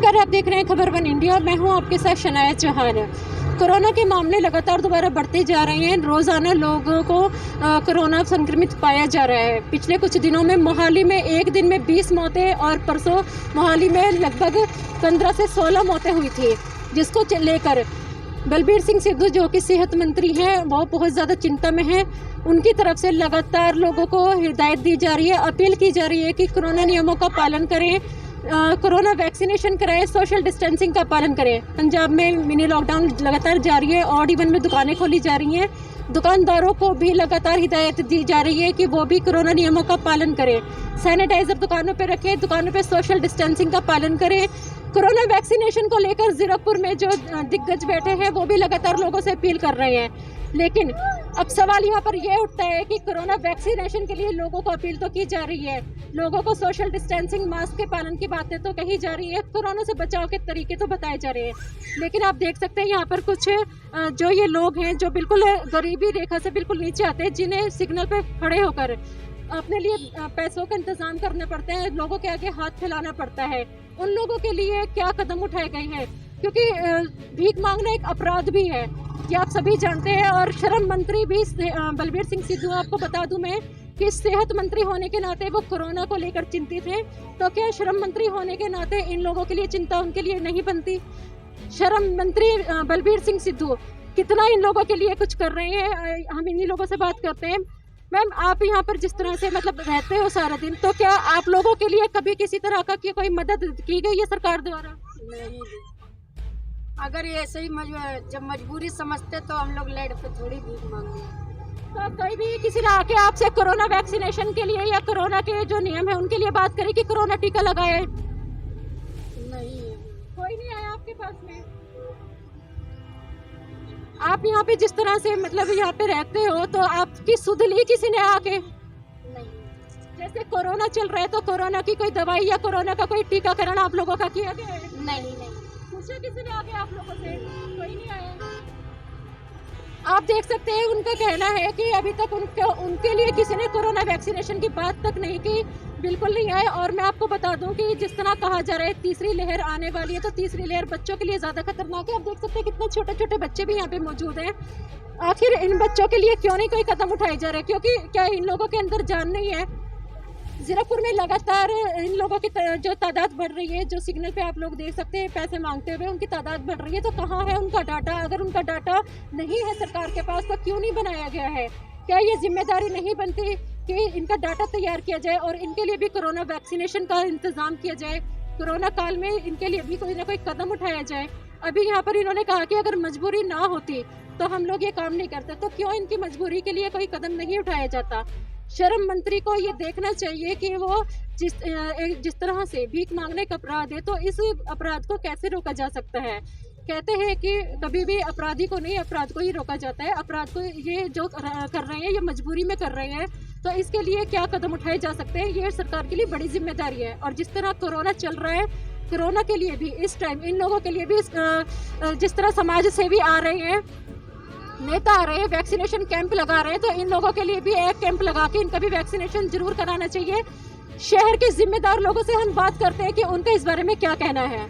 नमस्कार, आप देख रहे हैं खबर वन इंडिया और मैं हूं आपके साथ शनाया चौहान। कोरोना के मामले लगातार दोबारा बढ़ते जा रहे हैं। रोज़ाना लोगों को कोरोना संक्रमित पाया जा रहा है। पिछले कुछ दिनों में मोहाली में एक दिन में 20 मौतें और परसों मोहाली में लगभग 15 से 16 मौतें हुई थी, जिसको लेकर बलबीर सिंह सिद्धू जो कि सेहत मंत्री हैं वो बहुत ज़्यादा चिंता में हैं। उनकी तरफ से लगातार लोगों को हिदायत दी जा रही है, अपील की जा रही है कि कोरोना नियमों का पालन करें, कोरोना वैक्सीनेशन कराएं, सोशल डिस्टेंसिंग का पालन करें। पंजाब में मिनी लॉकडाउन लगातार जारी है, ऑड इवन में दुकानें खोली जा रही हैं। दुकानदारों को भी लगातार हिदायत दी जा रही है कि वो भी कोरोना नियमों का पालन करें, सैनिटाइजर दुकानों पे रखें, दुकानों पे सोशल डिस्टेंसिंग का पालन करें। कोरोना वैक्सीनेशन को लेकर जीरकपुर में जो दिग्गज बैठे हैं वो भी लगातार लोगों से अपील कर रहे हैं। लेकिन अब सवाल यहाँ पर यह उठता है कि कोरोना वैक्सीनेशन के लिए लोगों को अपील तो की जा रही है, लोगों को सोशल डिस्टेंसिंग, मास्क के पालन की बातें तो कही जा रही है, कोरोना से बचाव के तरीके तो बताए जा रहे हैं। लेकिन आप देख सकते हैं यहाँ पर कुछ जो ये लोग हैं जो बिल्कुल गरीबी रेखा से बिल्कुल नीचे आते हैं, जिन्हें सिग्नल पे खड़े होकर अपने लिए पैसों का इंतजाम करना पड़ता है, लोगों के आगे हाथ फैलाना पड़ता है। उन लोगों के लिए क्या कदम उठाए गए हैं, क्योंकि भीख मांगना एक अपराध भी है, ये आप सभी जानते हैं। और श्रम मंत्री भी बलबीर सिंह सिद्धू, आपको बता दूं मैं कि सेहत मंत्री होने के नाते वो कोरोना को लेकर चिंतित हैं, तो क्या श्रम मंत्री होने के नाते इन लोगों के लिए चिंता उनके लिए नहीं बनती? श्रम मंत्री बलबीर सिंह सिद्धू कितना इन लोगों के लिए कुछ कर रहे हैं, हम इन्हीं लोगों से बात करते हैं। मैम, आप यहाँ पर जिस तरह से मतलब रहते हो सारा दिन, तो क्या आप लोगों के लिए कभी किसी तरह का की कोई मदद की गई है सरकार द्वारा? नहीं, अगर ये ऐसे ही जब मजबूरी समझते तो हम लोग लेट पे थोड़ी भीख मांगे। तो कोई भी किसी ने आके आपसे कोरोना वैक्सीनेशन के लिए या कोरोना के जो नियम है उनके लिए बात करें कि कोरोना टीका लगाए? नहीं, कोई नहीं आया आपके पास में? आप यहाँ पे जिस तरह से मतलब यहाँ पे रहते हो तो आपकी सुध ली किसी ने आके? नहीं। जैसे कोरोना चल रहा है तो कोरोना की कोई दवाई या कोरोना का कोई टीकाकरण आप लोगों का किया गया है? नहीं, पूछा किसी ने आके आप लोगों से? कोई नहीं आया। आप देख सकते हैं उनका कहना है कि अभी तक उनके लिए किसी ने कोरोना वैक्सीनेशन की बात तक नहीं की, बिल्कुल नहीं आए। और मैं आपको बता दूं कि जिस तरह कहा जा रहा है तीसरी लहर आने वाली है, तो तीसरी लहर बच्चों के लिए ज़्यादा खतरनाक है। आप देख सकते हैं कितने छोटे छोटे बच्चे भी यहाँ पे मौजूद हैं। आखिर इन बच्चों के लिए क्यों नहीं कोई कदम उठाए जा रहे? क्योंकि क्या इन लोगों के अंदर जान नहीं है? जीरकपुर में लगातार इन लोगों की जो तादाद बढ़ रही है, जो सिग्नल पे आप लोग देख सकते हैं पैसे मांगते हुए, उनकी तादाद बढ़ रही है। तो कहाँ है उनका डाटा? अगर उनका डाटा नहीं है सरकार के पास तो क्यों नहीं बनाया गया है? क्या ये जिम्मेदारी नहीं बनती कि इनका डाटा तैयार किया जाए और इनके लिए भी कोरोना वैक्सीनेशन का इंतजाम किया जाए, कोरोना काल में इनके लिए भी कोई ना कोई कदम उठाया जाए? अभी यहाँ पर इन्होंने कहा कि अगर मजबूरी ना होती तो हम लोग ये काम नहीं करते, तो क्यों इनकी मजबूरी के लिए कोई कदम नहीं उठाया जाता? श्रम मंत्री को ये देखना चाहिए कि वो जिस तरह से भीख मांगने का अपराध है, तो इस अपराध को कैसे रोका जा सकता है। कहते हैं कि कभी भी अपराधी को नहीं, अपराध को ही रोका जाता है। अपराध को ये जो कर रहे हैं ये मजबूरी में कर रहे हैं, तो इसके लिए क्या कदम उठाए जा सकते हैं, ये सरकार के लिए बड़ी जिम्मेदारी है। और जिस तरह कोरोना चल रहा है, कोरोना के लिए भी इस टाइम इन लोगों के लिए भी जिस तरह समाज सेवी आ रहे हैं, नेता आ रहे हैं, वैक्सीनेशन कैंप लगा रहे हैं, तो इन लोगों के लिए भी एक कैंप लगा के इनका भी वैक्सीनेशन जरूर कराना चाहिए। शहर के जिम्मेदार लोगों से हम बात करते हैं कि उनका इस बारे में क्या कहना है।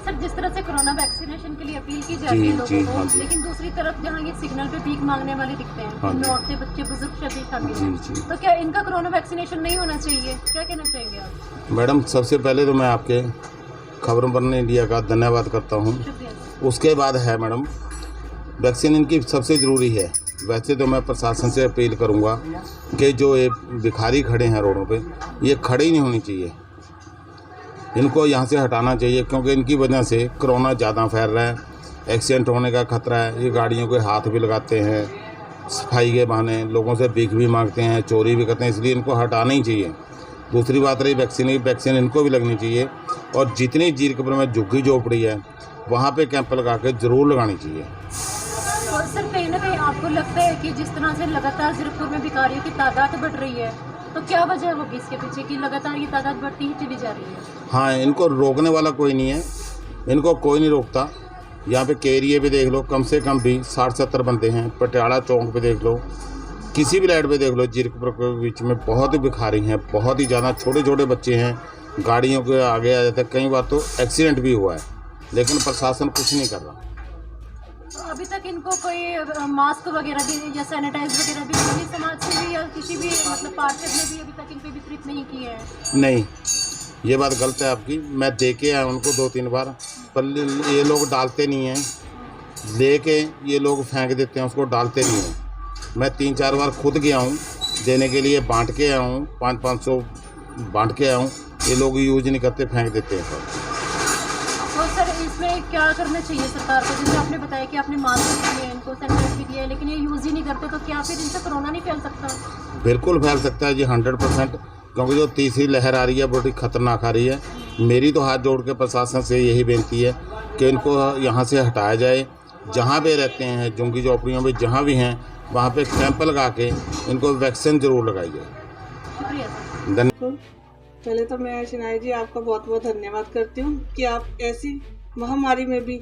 सर, जिस तरह से कोरोना वैक्सीनेशन के लिए अपील की जाती है लोगों को, लेकिन दूसरी तरफ जहाँ ये सिग्नल पे भीख मांगने वाले दिखते हैं, इनमें औरतें, बच्चे, बुजुर्ग सभी शामिल हैं, तो क्या इनका कोरोना वैक्सीनेशन नहीं होना चाहिए? क्या कहना चाहेंगे आप? मैडम, सबसे पहले तो मैं आपके खबर वन इंडिया का धन्यवाद करता हूँ। उसके बाद है मैडम, वैक्सीन इनकी सबसे ज़रूरी है। वैसे तो मैं प्रशासन से अपील करूंगा कि जो ये भिखारी खड़े हैं रोडों पे, ये खड़े ही नहीं होनी चाहिए, इनको यहाँ से हटाना चाहिए, क्योंकि इनकी वजह से कोरोना ज़्यादा फैल रहा है, एक्सीडेंट होने का खतरा है। ये गाड़ियों के हाथ भी लगाते हैं, सफाई के बहाने लोगों से भीख भी मांगते हैं, चोरी भी करते हैं, इसलिए इनको हटाना ही चाहिए। दूसरी बात रही वैक्सीन इनको भी लगनी चाहिए, और जितनी जीरकपुर में झुग्गी झोपड़ी है वहाँ पे कैंप लगा के ज़रूर लगानी चाहिए। तो सर, कहीं ना कहीं आपको लगता है कि जिस तरह से लगातार जीरकपुर में भिखारियों की तादाद बढ़ रही है, तो क्या वजह होगी इसके पीछे कि लगातार ये तादाद बढ़ती ही चली जा रही है? हाँ, इनको रोकने वाला कोई नहीं है, इनको कोई नहीं रोकता। यहाँ पे के एरिए पे देख लो, कम से कम भी 60-70 बंदे हैं। पटियाला चौक पे देख लो, किसी भी लाइट पे देख लो, जीरकपुर के बीच में बहुत ही भिखारी हैं, बहुत ही ज़्यादा छोटे छोटे बच्चे हैं, गाड़ियों के आगे आ जाते हैं, कई बार तो एक्सीडेंट भी हुआ है, लेकिन प्रशासन कुछ नहीं कर रहा। तो अभी तक इनको कोई मास्क वगैरह भी या सैनिटाइज वगैरह भी किसी समाज से भी या किसी भी मतलब पार्षद ने भी अभी तक इन पे वितरित नहीं किए हैं? नहीं, ये बात गलत है आपकी। मैं दे के आया उनको 2-3 बार, पर ये लोग डालते नहीं हैं। लेके ये लोग फेंक देते हैं, उसको डालते नहीं हैं। मैं 3-4 बार खुद गया हूँ देने के लिए, बांट के आया हूँ, 500-500 बांट के आया हूँ। ये लोग यूज नहीं करते, फेंक देते हैं सब। तो सर इसमें क्या करना चाहिए सरकार को? जैसे आपने बताया कि आपने मास्क दिए, इनको सैनिटाइज भी दिया है, लेकिन ये यूज़ ही नहीं करते, तो क्या फिर इनसे कोरोना नहीं फैल सकता? बिल्कुल फैल सकता है जी, 100%। क्योंकि जो तीसरी लहर आ रही है बड़ी खतरनाक आ रही है। मेरी तो हाथ जोड़ के प्रशासन से यही बेनती है कि इनको यहाँ से हटाया जाए। जहाँ भी रहते हैं, झुग्गी झोपड़ियों में जहाँ भी हैं, वहाँ पे कैंप लगा के इनको वैक्सीन ज़रूर लगाई जाए। शुक्रिया सर। धन्यवाद। पहले तो मैं शनाया जी आपका बहुत बहुत धन्यवाद करती हूँ कि आप ऐसी महामारी में भी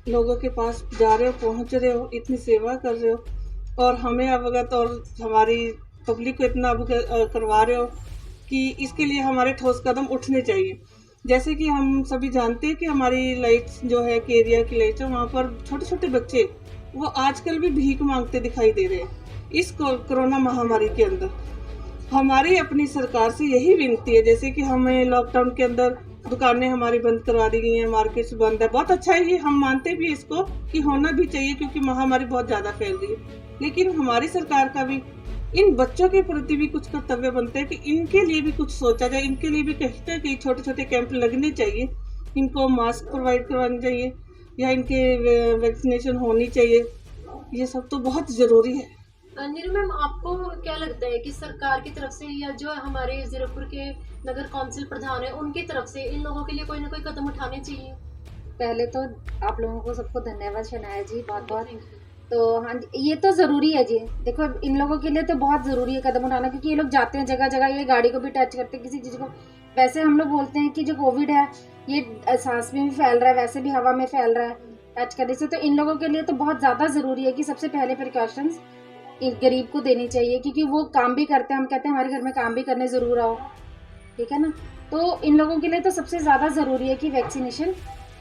लोगों के पास जा रहे हो, पहुँच रहे हो, इतनी सेवा कर रहे हो और हमें अवगत और हमारी पब्लिक को इतना अवगत करवा रहे हो कि इसके लिए हमारे ठोस कदम उठने चाहिए। जैसे कि हम सभी जानते हैं कि हमारी लाइट्स जो है कि एरिया की लाइट्स है, वहाँ पर छोटे छोटे बच्चे वो आजकल भी भीख मांगते दिखाई दे रहे हैं। इस कोरोना महामारी के अंदर हमारी अपनी सरकार से यही विनती है, जैसे कि हमें लॉकडाउन के अंदर दुकानें हमारी बंद करवा दी गई हैं, मार्केट्स बंद है, बहुत अच्छा है, ये हम मानते भी इसको कि होना भी चाहिए क्योंकि महामारी बहुत ज़्यादा फैल रही है। लेकिन हमारी सरकार का भी इन बच्चों के प्रति भी कुछ कर्तव्य बनते हैं कि इनके लिए भी कुछ सोचा जाए, इनके लिए भी कहीं ना कहीं छोटे छोटे कैंप लगने चाहिए, इनको मास्क प्रोवाइड करवाने चाहिए या इनके वैक्सीनेशन होनी चाहिए। ये सब तो बहुत ज़रूरी है। नीरू मैम, आपको क्या लगता है कि सरकार की तरफ से या जो हमारे जीरकपुर के नगर काउंसिल प्रधान है उनकी तरफ से इन लोगों के लिए कोई ना कोई कदम उठाने चाहिए? पहले तो आप लोगों को सबको धन्यवाद शनाया जी, बहुत बहुत। तो हाँ जी, ये तो ज़रूरी है जी। देखो इन लोगों के लिए तो बहुत ज़रूरी है कदम उठाना, क्योंकि ये लोग जाते हैं जगह जगह, ये गाड़ी को भी टच करते हैं, किसी चीज़ को। वैसे हम लोग बोलते हैं कि जो कोविड है ये सांस में भी फैल रहा है, वैसे भी हवा में फैल रहा है टच करने से। तो इन लोगों के लिए तो बहुत ज़्यादा ज़रूरी है कि सबसे पहले प्रिकॉशंस एक गरीब को देनी चाहिए, क्योंकि वो काम भी करते हैं। हम कहते हैं हमारे घर में काम भी करने ज़रूर आओ, ठीक है ना। तो इन लोगों के लिए तो सबसे ज़्यादा ज़रूरी है कि वैक्सीनेशन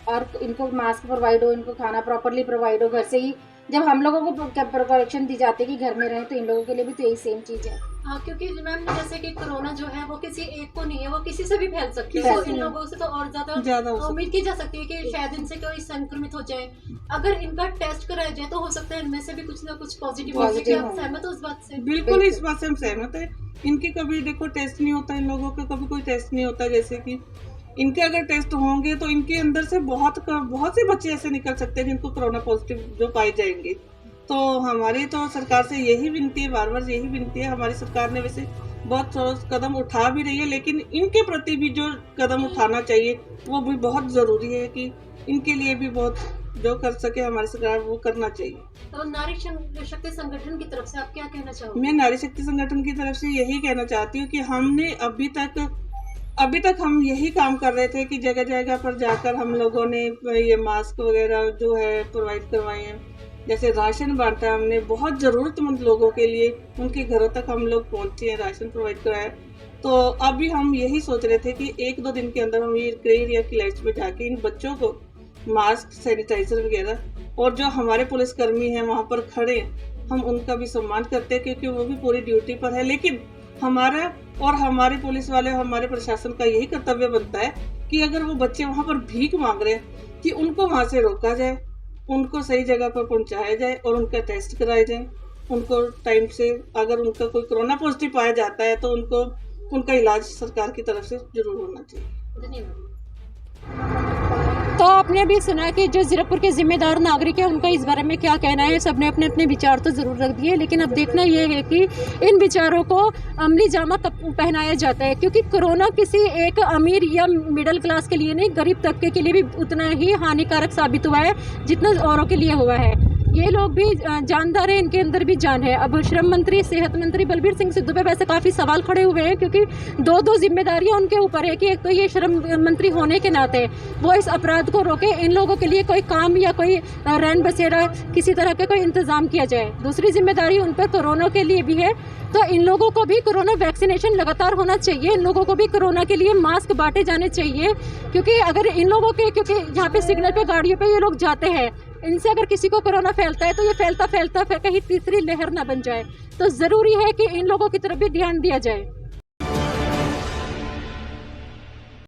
और इनको मास्क प्रोवाइड हो, इनको खाना प्रॉपरली प्रोवाइड हो घर से ही। जब हम लोगों को प्रिकॉशन दी जाती है कि घर में रहें, तो इन लोगों के लिए भी तो यही सेम चीज़ है। हाँ, क्योंकि मैम जैसे कि कोरोना जो है वो किसी एक को नहीं है, वो किसी से भी फैल सकती है। तो इन लोगों से तो और ज्यादा उम्मीद की जा सकती है कि शायद इनसे कोई संक्रमित हो जाए। अगर इनका टेस्ट कराया जाए तो हो सकता है इनमें से भी कुछ ना कुछ पॉजिटिव हो जाए। आप सहमत हो इस बात से? बिल्कुल, इस बात से हम सहमत है। इनके कभी देखो टेस्ट नहीं होता, इन लोगों का कभी कोई टेस्ट नहीं होता। जैसे कि इनके अगर टेस्ट होंगे तो इनके अंदर से बहुत से बच्चे ऐसे निकल सकते हैं जिनको कोरोना पॉजिटिव जो पाए जाएंगे। तो हमारी तो सरकार से यही विनती है, बार बार यही विनती है। हमारी सरकार ने वैसे बहुत ठोस कदम उठा भी रही है, लेकिन इनके प्रति भी जो कदम उठाना चाहिए वो भी बहुत ज़रूरी है कि इनके लिए भी बहुत जो कर सके हमारी सरकार वो करना चाहिए। तो नारी शक्ति संगठन की तरफ से आप क्या कहना चाहोगे? मैं नारी शक्ति संगठन की तरफ से यही कहना चाहती हूँ कि हमने अभी तक हम यही काम कर रहे थे कि जगह जगह पर जाकर हम लोगों ने ये मास्क वगैरह जो है प्रोवाइड करवाए हैं। जैसे राशन बांटा हमने बहुत ज़रूरतमंद लोगों के लिए, उनके घरों तक हम लोग पहुँचे हैं, राशन प्रोवाइड कराया। तो अभी हम यही सोच रहे थे कि 1-2 दिन के अंदर हम ये ग्रे एरिया की लाइट्स में जाके इन बच्चों को मास्क, सैनिटाइजर वगैरह, और जो हमारे पुलिसकर्मी हैं वहाँ पर खड़े, हम उनका भी सम्मान करते हैं क्योंकि वो भी पूरी ड्यूटी पर है। लेकिन हमारा और हमारे पुलिस वाले, हमारे प्रशासन का यही कर्तव्य बनता है कि अगर वो बच्चे वहाँ पर भीख मांग रहे हैं कि उनको वहाँ से रोका जाए, उनको सही जगह पर पहुँचाया जाए और उनका टेस्ट कराया जाए। उनको टाइम से अगर उनका कोई कोरोना पॉजिटिव पाया जाता है तो उनका इलाज सरकार की तरफ से जरूर होना चाहिए। धन्यवाद। तो आपने भी सुना कि जो जीरकपुर के जिम्मेदार नागरिक हैं उनका इस बारे में क्या कहना है। सबने अपने अपने विचार तो ज़रूर रख दिए, लेकिन अब देखना ये है कि इन विचारों को अमली जामा कब पहनाया जाता है, क्योंकि कोरोना किसी एक अमीर या मिडिल क्लास के लिए नहीं, गरीब तबके के लिए भी उतना ही हानिकारक साबित हुआ है जितना औरों के लिए हुआ है। ये लोग भी जानदार हैं, इनके अंदर भी जान है। अब श्रम मंत्री, सेहत मंत्री बलबीर सिंह सिद्धू पे वैसे काफ़ी सवाल खड़े हुए हैं, क्योंकि दो जिम्मेदारियां उनके ऊपर है कि एक तो ये श्रम मंत्री होने के नाते वो इस अपराध को रोके, इन लोगों के लिए कोई काम या कोई रैन बसेरा किसी तरह का कोई इंतज़ाम किया जाए। दूसरी जिम्मेदारी उन पर कोरोना के लिए भी है, तो इन लोगों को भी कोरोना वैक्सीनेशन लगातार होना चाहिए। इन लोगों को भी कोरोना के लिए मास्क बांटे जाने चाहिए, क्योंकि अगर इन लोगों के, क्योंकि यहाँ पे सिग्नल पे गाड़ियों पे ये लोग जाते हैं, इनसे अगर किसी को कोरोना फैलता है तो ये फैलता फैलता फिर कहीं तीसरी लहर ना बन जाए। तो ज़रूरी है कि इन लोगों की तरफ भी ध्यान दिया जाए।